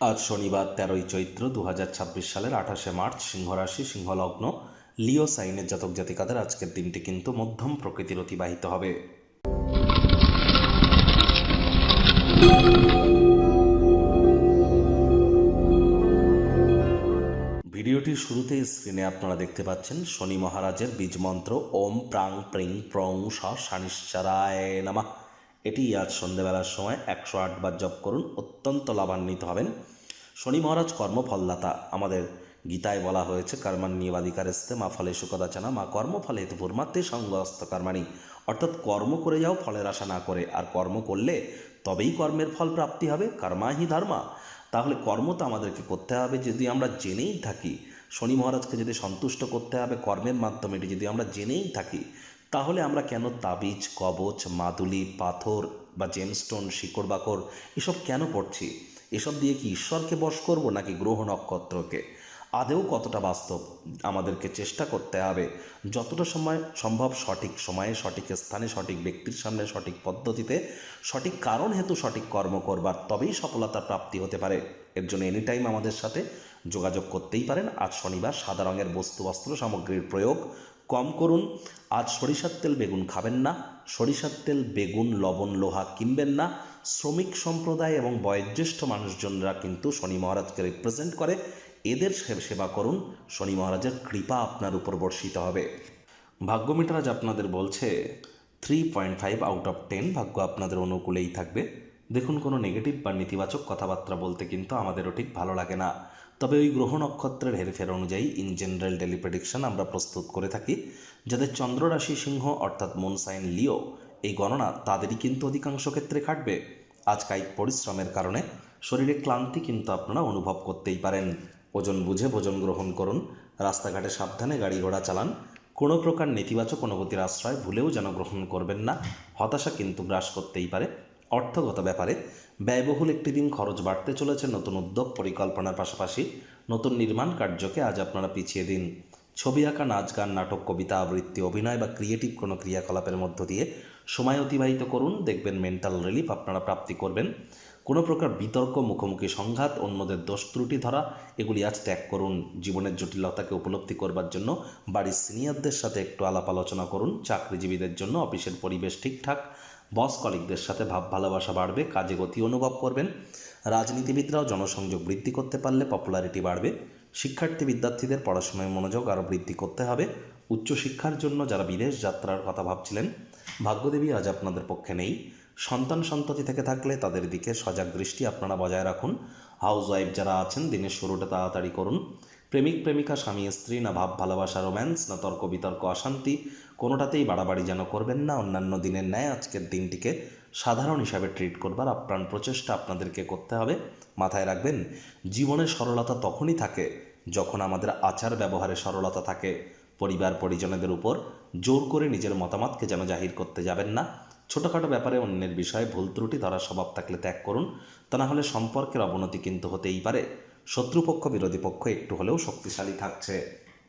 আজ শনিবার 13ই চৈত্র 2026 সালের 28শে মার্চ, সিংহ রাশি, সিংহ লগ্ন, লিও সাইনের জাতক জাতিকাদের আজকের দিনটি কিন্তু মধ্যম প্রকৃতির অতিবাহিত হবে। ভিডিওটির শুরুতেই স্ক্রিনে আপনারা দেখতে পাচ্ছেন শনি মহারাজের বীজ মন্ত্র ওম প্রাং প্রিং প্রং শানিশ্চারায় নামা। এটি আজ সন্ধ্যেবেলার সময় 108 বার জপ করুন, অত্যন্ত লাভান্বিত হবেন। শনি মহারাজ কর্মফলদাতা। আমাদের গীতায় বলা হয়েছে কর্মাণ্যেবাধিকারস্তে মা ফলেষু কদাচন মা কর্মফলে হেতু ভূর্মাত্মে সঙ্গস্ত কর্মাণি, অর্থাৎ কর্ম করে যাও ফলের আশা না করে, আর কর্ম করলে তবেই কর্মের ফল প্রাপ্তি হবে। কর্মাহি ধর্মা। তাহলে কর্ম তো আমাদেরকে করতে হবে। যদি আমরা জেনেই থাকি শনি মহারাজকে যদি সন্তুষ্ট করতে হবে কর্মের মাধ্যমে, এটি যদি আমরা জেনেই থাকি, তাহলে আমরা কেন তাবিজ, কবচ, মাদুলি, পাথর বা জেমস্টোন, শিকড় বাকর এসব কেন পড়ছি? এসব দিয়ে কি ঈশ্বরকে বশ করব নাকি গ্রহ নক্ষত্রকে? আদেও কতটা বাস্তব? আমাদেরকে চেষ্টা করতে হবে যতটা সময় সম্ভব সঠিক সময়ে, সঠিক স্থানে, সঠিক ব্যক্তির সামনে, সঠিক পদ্ধতিতে, সঠিক কারণ হেতু সঠিক কর্ম করবার, তবেই সফলতার প্রাপ্তি হতে পারে। এর জন্য এনি টাইম আমাদের সাথে যোগাযোগ করতেই পারেন। আজ শনিবার সাদা রঙের বস্তু বস্ত্র সামগ্রীর প্রয়োগ কম করুন। আজ সরিষার তেল বেগুন খাবেন না। সরিষার তেল বেগুন লবণ লোহা কিনবেন না। শ্রমিক সম্প্রদায় এবং বয়োজ্যেষ্ঠ মানুষজনরা কিন্তু শনি মহারাজকে রিপ্রেজেন্ট করে, এদের সেবা করুন। শনি মহারাজের কৃপা আপনার উপর বর্ষিত হবে। ভাগ্য মিটার আজ আপনাদের বলছে 3.5 আউট অফ 10। ভাগ্য আপনাদের অনুকূলেই থাকবে। দেখুন, কোনো নেগেটিভ বা নেতিবাচক কথাবার্তা বলতে কিন্তু আমাদেরও ঠিক ভালো লাগে না, তবে ওই গ্রহ নক্ষত্রের হেরফের অনুযায়ী ইন জেনারেল ডেলি প্রেডিকশন আমরা প্রস্তুত করে থাকি। যাদের চন্দ্র রাশি সিংহ অর্থাৎ মুন সাইন লিও, এই গণনা তাদেরই কিন্তু অধিকাংশ ক্ষেত্রে খাটবে। আজ কায়িক পরিশ্রমের কারণে শরীরে ক্লান্তি কিন্তু আপনারা অনুভব করতেই পারেন। ওজন বুঝে ভোজন গ্রহণ করুন। রাস্তাঘাটে সাবধানে গাড়ি ঘোড়া চালান। কোনো প্রকার নেতিবাচক অনুভূতির আশ্রয় ভুলেও যেন গ্রহণ করবেন না। হতাশা কিন্তু গ্রাস করতেই পারে। অর্থগত ব্যাপারে ব্যয়বহুল একটি দিন। খরচ বাড়তে চলেছে। নতুন উদ্যোগ পরিকল্পনার পাশাপাশি নতুন নির্মাণ কার্যকে আজ আপনারা পিছিয়ে দিন। ছবি আঁকা, নাচ গান, নাটক, কবিতা আবৃত্তি, অভিনয় বা ক্রিয়েটিভ কোনো ক্রিয়াকলাপের মধ্য দিয়ে সময় অতিবাহিত করুন। দেখবেন মেন্টাল রিলিফ আপনারা প্রাপ্তি করবেন। কোনো প্রকার বিতর্ক, মুখোমুখি সংঘাত, অন্যদের দোষ ত্রুটি ধরা, এগুলি আজ ত্যাগ করুন। জীবনের জটিলতাকে উপলব্ধি করবার জন্য বাড়ির সিনিয়রদের সাথে একটু আলাপ আলোচনা করুন। চাকরিজীবীদের জন্য অফিসের পরিবেশ ঠিকঠাক। বস কলিগদের সাথে ভাব ভালোবাসা বাড়বে, কাজে গতি অনুভব করবেন। রাজনীতিবিদরাও জনসংযোগ বৃদ্ধি করতে পারলে পপুলারিটি বাড়বে। শিক্ষার্থী বিদ্যার্থীদের পড়াশোনায় মনোযোগ আরও বৃদ্ধি করতে হবে। উচ্চশিক্ষার জন্য যারা বিদেশ যাত্রার কথা ভাবছিলেন, ভাগ্যদেবী আজ আপনাদের পক্ষে নেই। সন্তান সন্ততি থেকে থাকলে তাদের দিকে সজাগ দৃষ্টি আপনারা বজায় রাখুন। হাউসওয়াইফ যারা আছেন, দিনের শুরুটা তাড়াতাড়ি করুন। প্রেমিক প্রেমিকা, স্বামী স্ত্রী, না ভাব ভালোবাসা রোম্যান্স, না তর্ক বিতর্ক অশান্তি, কোনোটাতেই বাড়াবাড়ি যেন করবেন না। অন্যান্য দিনের ন্যায় আজকের দিনটিকে সাধারণ হিসাবে ট্রিট করবার আপ্রাণ প্রচেষ্টা আপনাদেরকে করতে হবে। মাথায় রাখবেন, জীবনে সরলতা তখনই থাকে যখন আমাদের আচার ব্যবহারে সরলতা থাকে। পরিবার পরিজনদের উপর জোর করে নিজের মতামতকে যেন জাহির করতে যাবেন না। ছোটোখাটো ব্যাপারে অন্যের বিষয়ে ভুল ত্রুটি ধরার স্বভাব থাকলে ত্যাগ করুন, তা না হলে সম্পর্কের অবনতি কিন্তু হতেই পারে। শত্রুপক্ষ বিরোধী পক্ষ একটু হলেও শক্তিশালী থাকছে।